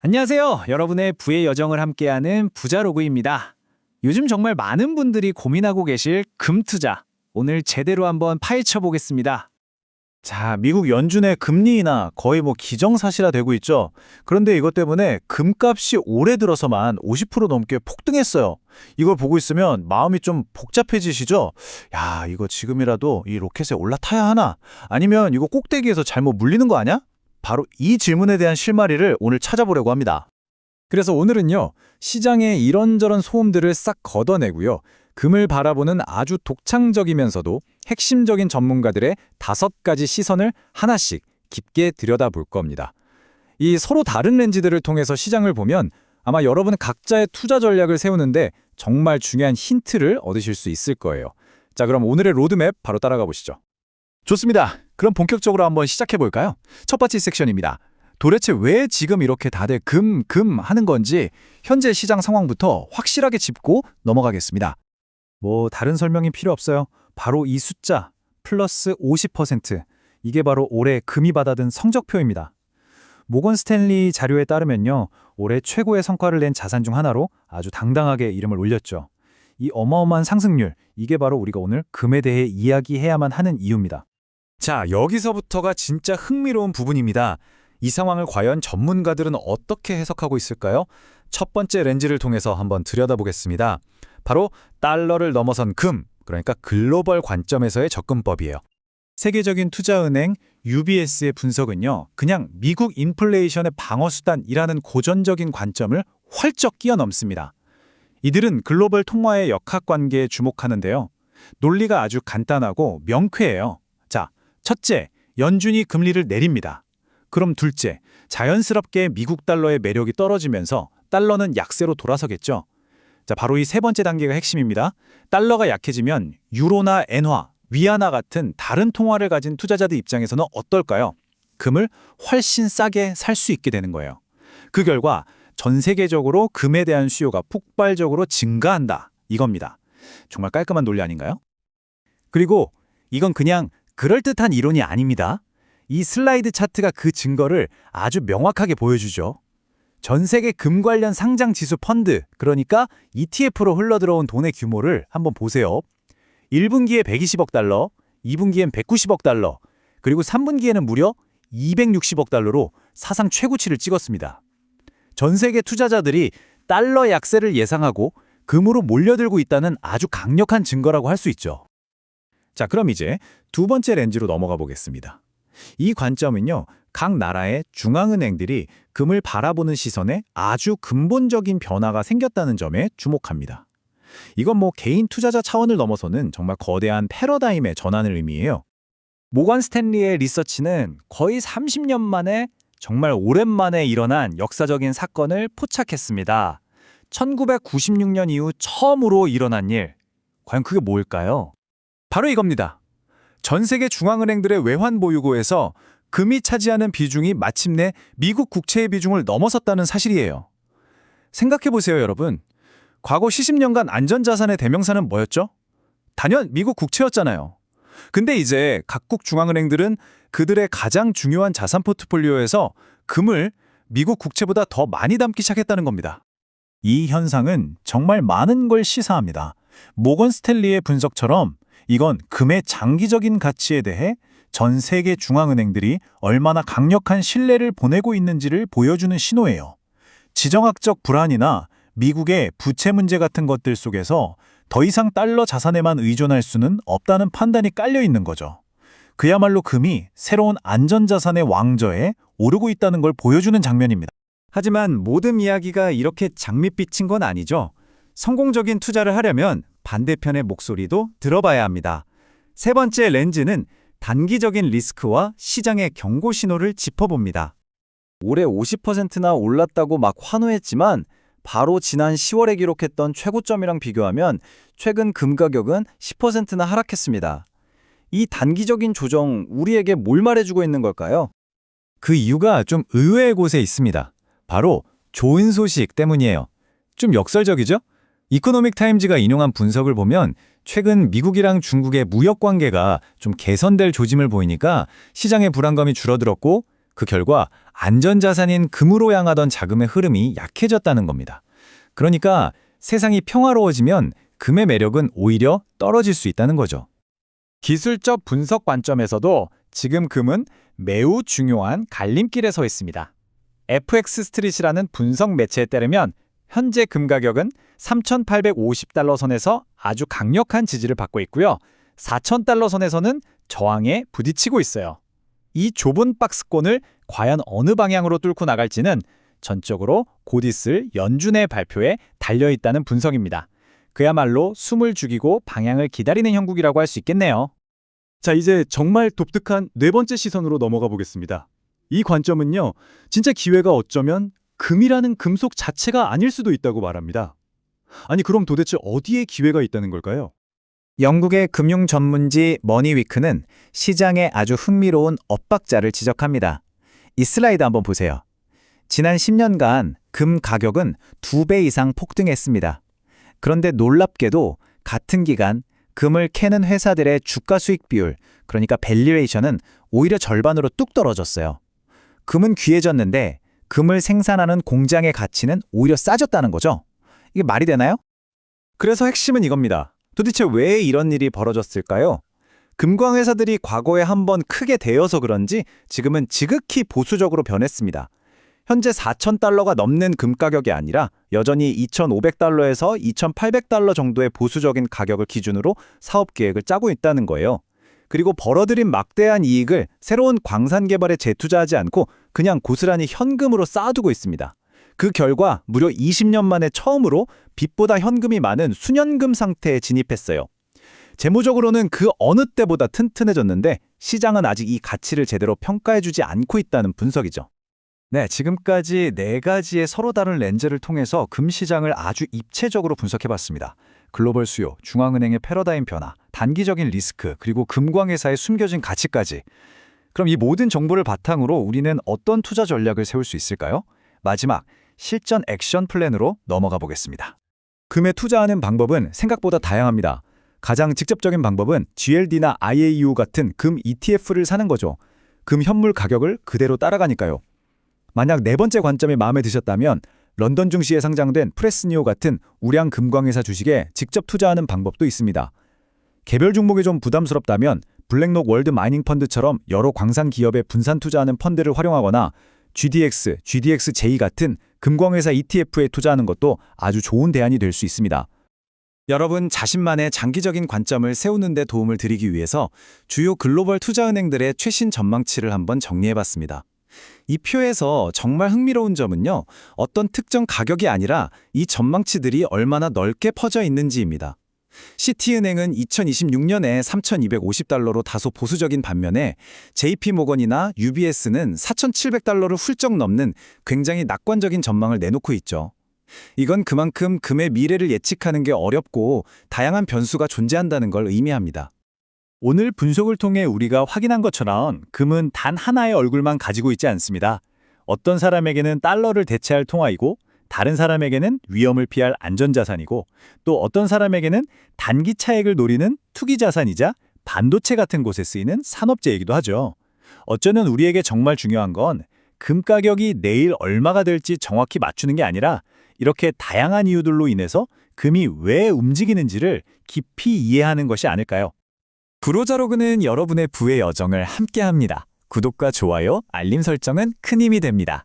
안녕하세요. 여러분의 부의 여정을 함께하는 부자로그입니다. 요즘 정말 많은 분들이 고민하고 계실 금 투자. 오늘 제대로 한번 파헤쳐 보겠습니다. 자, 미국 연준의 금리 인하 거의 기정사실화되고 있죠. 그런데 이것 때문에 금값이 올해 들어서만 50% 넘게 폭등했어요. 이걸 보고 있으면 마음이 좀 복잡해지시죠? 야, 이거 지금이라도 이 로켓에 올라타야 하나? 아니면 이거 꼭대기에서 잘못 물리는 거 아니야? 바로 이 질문에 대한 실마리를 오늘 찾아보려고 합니다. 그래서 오늘은요, 시장의 이런저런 소음들을 싹 걷어내고요, 금을 바라보는 아주 독창적이면서도 핵심적인 전문가들의 5가지 시선을 하나씩 깊게 들여다볼 겁니다. 이 서로 다른 렌즈들을 통해서 시장을 보면 아마 여러분 각자의 투자 전략을 세우는데 정말 중요한 힌트를 얻으실 수 있을 거예요. 자, 그럼 오늘의 로드맵 바로 따라가 보시죠. 좋습니다. 그럼 본격적으로 한번 시작해볼까요? 첫 번째 섹션입니다. 도대체 왜 지금 이렇게 다들 금 하는 건지 현재 시장 상황부터 확실하게 짚고 넘어가겠습니다. 다른 설명이 필요 없어요. 바로 이 숫자, 플러스 50%. 이게 바로 올해 금이 받아든 성적표입니다. 모건 스탠리 자료에 따르면요, 올해 최고의 성과를 낸 자산 중 하나로 아주 당당하게 이름을 올렸죠. 이 어마어마한 상승률, 이게 바로 우리가 오늘 금에 대해 이야기해야만 하는 이유입니다. 자, 여기서부터가 진짜 흥미로운 부분입니다. 이 상황을 과연 전문가들은 어떻게 해석하고 있을까요? 첫 번째 렌즈를 통해서 한번 들여다보겠습니다. 바로 달러를 넘어선 금, 그러니까 글로벌 관점에서의 접근법이에요. 세계적인 투자은행 UBS의 분석은요, 그냥 미국 인플레이션의 방어수단이라는 고전적인 관점을 활쩍 뛰어넘습니다. 이들은 글로벌 통화의 역학관계에 주목하는데요. 논리가 아주 간단하고 명쾌해요. 자, 첫째, 연준이 금리를 내립니다. 그럼 둘째, 자연스럽게 미국 달러의 매력이 떨어지면서 달러는 약세로 돌아서겠죠. 자, 바로 이 세 번째 단계가 핵심입니다. 달러가 약해지면 유로나 엔화, 위안화 같은 다른 통화를 가진 투자자들 입장에서는 어떨까요? 금을 훨씬 싸게 살 수 있게 되는 거예요. 그 결과 전 세계적으로 금에 대한 수요가 폭발적으로 증가한다. 이겁니다. 정말 깔끔한 논리 아닌가요? 그리고 이건 그냥 그럴듯한 이론이 아닙니다. 이 슬라이드 차트가 그 증거를 아주 명확하게 보여주죠. 전 세계 금 관련 상장 지수 펀드, 그러니까 ETF로 흘러들어온 돈의 규모를 한번 보세요. 1분기에 120억 달러, 2분기엔 190억 달러, 그리고 3분기에는 무려 260억 달러로 사상 최고치를 찍었습니다. 전 세계 투자자들이 달러 약세를 예상하고 금으로 몰려들고 있다는 아주 강력한 증거라고 할 수 있죠. 자, 그럼 이제 두 번째 렌즈로 넘어가 보겠습니다. 이 관점은요, 각 나라의 중앙은행들이 금을 바라보는 시선에 아주 근본적인 변화가 생겼다는 점에 주목합니다. 이건 개인 투자자 차원을 넘어서는 정말 거대한 패러다임의 전환을 의미해요. 모건 스탠리의 리서치는 거의 30년 만에 정말 오랜만에 일어난 역사적인 사건을 포착했습니다. 1996년 이후 처음으로 일어난 일. 과연 그게 뭘까요? 바로 이겁니다. 전 세계 중앙은행들의 외환 보유고에서 금이 차지하는 비중이 마침내 미국 국채의 비중을 넘어섰다는 사실이에요. 생각해보세요, 여러분. 과거 수십 년간 안전자산의 대명사는 뭐였죠? 단연 미국 국채였잖아요. 근데 이제 각국 중앙은행들은 그들의 가장 중요한 자산 포트폴리오에서 금을 미국 국채보다 더 많이 담기 시작했다는 겁니다. 이 현상은 정말 많은 걸 시사합니다. 모건 스탠리의 분석처럼 이건 금의 장기적인 가치에 대해 전 세계 중앙은행들이 얼마나 강력한 신뢰를 보내고 있는지를 보여주는 신호예요. 지정학적 불안이나 미국의 부채 문제 같은 것들 속에서 더 이상 달러 자산에만 의존할 수는 없다는 판단이 깔려 있는 거죠. 그야말로 금이 새로운 안전자산의 왕좌에 오르고 있다는 걸 보여주는 장면입니다. 하지만 모든 이야기가 이렇게 장밋빛인 건 아니죠. 성공적인 투자를 하려면 반대편의 목소리도 들어봐야 합니다. 세 번째 렌즈는 단기적인 리스크와 시장의 경고 신호를 짚어봅니다. 올해 50%나 올랐다고 막 환호했지만 바로 지난 10월에 기록했던 최고점이랑 비교하면 최근 금 가격은 10%나 하락했습니다. 이 단기적인 조정, 우리에게 뭘 말해주고 있는 걸까요? 그 이유가 좀 의외의 곳에 있습니다. 바로 좋은 소식 때문이에요. 좀 역설적이죠? 이코노믹 타임즈가 인용한 분석을 보면 최근 미국이랑 중국의 무역 관계가 좀 개선될 조짐을 보이니까 시장의 불안감이 줄어들었고 그 결과 안전자산인 금으로 향하던 자금의 흐름이 약해졌다는 겁니다. 그러니까 세상이 평화로워지면 금의 매력은 오히려 떨어질 수 있다는 거죠. 기술적 분석 관점에서도 지금 금은 매우 중요한 갈림길에 서 있습니다. FX 스트릿이라는 분석 매체에 따르면 현재 금 가격은 3,850달러 선에서 아주 강력한 지지를 받고 있고요. 4,000달러 선에서는 저항에 부딪히고 있어요. 이 좁은 박스권을 과연 어느 방향으로 뚫고 나갈지는 전적으로 곧 있을 연준의 발표에 달려있다는 분석입니다. 그야말로 숨을 죽이고 방향을 기다리는 형국이라고 할 수 있겠네요. 자, 이제 정말 독특한 네 번째 시선으로 넘어가 보겠습니다. 이 관점은요, 진짜 기회가 어쩌면 금이라는 금속 자체가 아닐 수도 있다고 말합니다. 아니, 그럼 도대체 어디에 기회가 있다는 걸까요? 영국의 금융 전문지 머니위크는 시장에 아주 흥미로운 엇박자를 지적합니다. 이 슬라이드 한번 보세요. 지난 10년간 금 가격은 2배 이상 폭등했습니다. 그런데 놀랍게도 같은 기간 금을 캐는 회사들의 주가 수익 비율, 그러니까 밸류에이션은 오히려 절반으로 뚝 떨어졌어요. 금은 귀해졌는데 금을 생산하는 공장의 가치는 오히려 싸졌다는 거죠. 이게 말이 되나요? 그래서 핵심은 이겁니다. 도대체 왜 이런 일이 벌어졌을까요? 금광 회사들이 과거에 한번 크게 대여서 그런지 지금은 지극히 보수적으로 변했습니다. 현재 4,000달러가 넘는 금 가격이 아니라 여전히 2,500달러에서 2,800달러 정도의 보수적인 가격을 기준으로 사업 계획을 짜고 있다는 거예요. 그리고 벌어들인 막대한 이익을 새로운 광산 개발에 재투자하지 않고 그냥 고스란히 현금으로 쌓아두고 있습니다. 그 결과 무려 20년 만에 처음으로 빚보다 현금이 많은 순현금 상태에 진입했어요. 재무적으로는 그 어느 때보다 튼튼해졌는데 시장은 아직 이 가치를 제대로 평가해주지 않고 있다는 분석이죠. 네, 지금까지 4가지의 서로 다른 렌즈를 통해서 금 시장을 아주 입체적으로 분석해봤습니다. 글로벌 수요, 중앙은행의 패러다임 변화, 단기적인 리스크, 그리고 금광회사의 숨겨진 가치까지. 그럼 이 모든 정보를 바탕으로 우리는 어떤 투자 전략을 세울 수 있을까요? 마지막, 실전 액션 플랜으로 넘어가 보겠습니다. 금에 투자하는 방법은 생각보다 다양합니다. 가장 직접적인 방법은 GLD나 IAU 같은 금 ETF를 사는 거죠. 금 현물 가격을 그대로 따라가니까요. 만약 네 번째 관점이 마음에 드셨다면 런던 증시에 상장된 프레스니오 같은 우량 금광회사 주식에 직접 투자하는 방법도 있습니다. 개별 종목이 좀 부담스럽다면 블랙록 월드 마이닝 펀드처럼 여러 광산 기업에 분산 투자하는 펀드를 활용하거나 GDX, GDXJ 같은 금광회사 ETF에 투자하는 것도 아주 좋은 대안이 될 수 있습니다. 여러분 자신만의 장기적인 관점을 세우는 데 도움을 드리기 위해서 주요 글로벌 투자은행들의 최신 전망치를 한번 정리해봤습니다. 이 표에서 정말 흥미로운 점은요, 어떤 특정 가격이 아니라 이 전망치들이 얼마나 넓게 퍼져 있는지입니다. 시티은행은 2026년에 3,250달러로 다소 보수적인 반면에 JP모건이나 UBS는 4,700달러를 훌쩍 넘는 굉장히 낙관적인 전망을 내놓고 있죠. 이건 그만큼 금의 미래를 예측하는 게 어렵고 다양한 변수가 존재한다는 걸 의미합니다. 오늘 분석을 통해 우리가 확인한 것처럼 금은 단 하나의 얼굴만 가지고 있지 않습니다. 어떤 사람에게는 달러를 대체할 통화이고 다른 사람에게는 위험을 피할 안전자산이고 또 어떤 사람에게는 단기 차익을 노리는 투기자산이자 반도체 같은 곳에 쓰이는 산업재이기도 하죠. 어쩌면 우리에게 정말 중요한 건 금 가격이 내일 얼마가 될지 정확히 맞추는 게 아니라 이렇게 다양한 이유들로 인해서 금이 왜 움직이는지를 깊이 이해하는 것이 아닐까요? 구로자로그는 여러분의 부의 여정을 함께합니다. 구독과 좋아요, 알림 설정은 큰 힘이 됩니다.